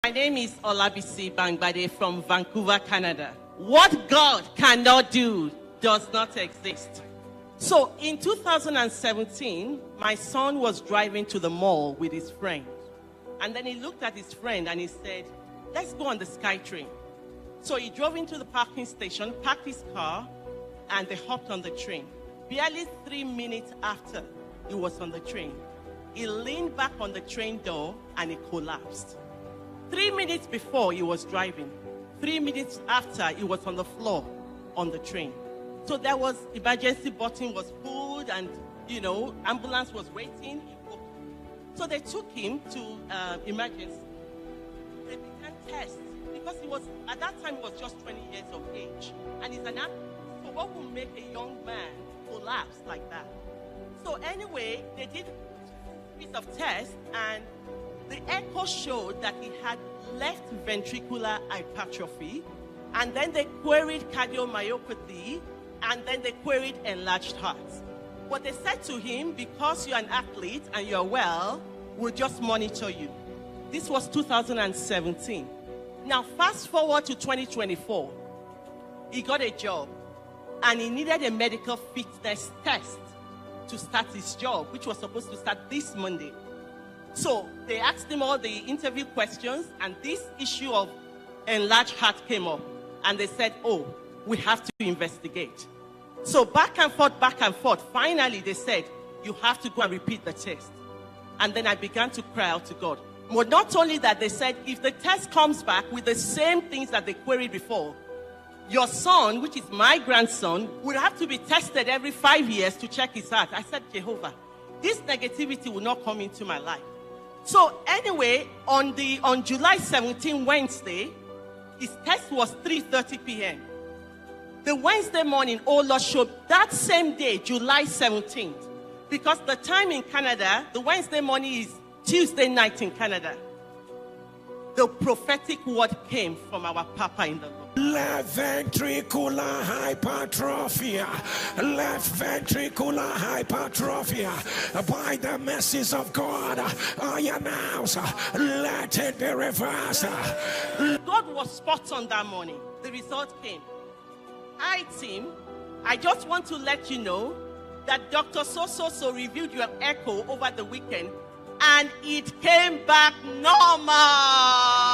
My name is Olabisi Bangbade from Vancouver, Canada. What God cannot do does not exist. So in 2017, my son was driving to the mall with his friend. And then he looked at his friend and he said, let's go on the SkyTrain. So he drove into the parking station, parked his car, and they hopped on the train. Barely 3 minutes after he was on the train, he leaned back on the train door and he collapsed. 3 minutes before he was driving, 3 minutes after he was on the floor on the train. So there was emergency button was pulled and, ambulance was waiting. So they took him to emergency. They began tests because at that time he was just 20 years of age. And he's an athlete. So what would make a young man collapse like that? So anyway, they did a piece of test and the echo showed that he had left ventricular hypertrophy, and then they queried cardiomyopathy, and then they queried enlarged heart. But they said to him, because you're an athlete and you're well, we'll just monitor you. This was 2017. Now, fast forward to 2024. He got a job, and he needed a medical fitness test to start his job, which was supposed to start this Monday. So they asked him all the interview questions, and this issue of enlarged heart came up. And they said, we have to investigate. So back and forth. Finally, they said, you have to go and repeat the test. And then I began to cry out to God. But not only that, they said, if the test comes back with the same things that they queried before, your son, which is my grandson, would have to be tested every 5 years to check his heart. I said, Jehovah, this negativity will not come into my life. So anyway, on July 17, Wednesday, his test was 3:30 p.m. The Wednesday morning, Lord showed that same day, July 17th, because the time in Canada, the Wednesday morning is Tuesday night in Canada. The prophetic word came from our Papa in the Lord. Left ventricular hypertrophy. Left ventricular hypertrophy. By the mercies of God, I announce, let it be reversed. God was spot on that morning. The result came. Hi, team. I just want to let you know that Dr. So reviewed your echo over the weekend, and it came back normal.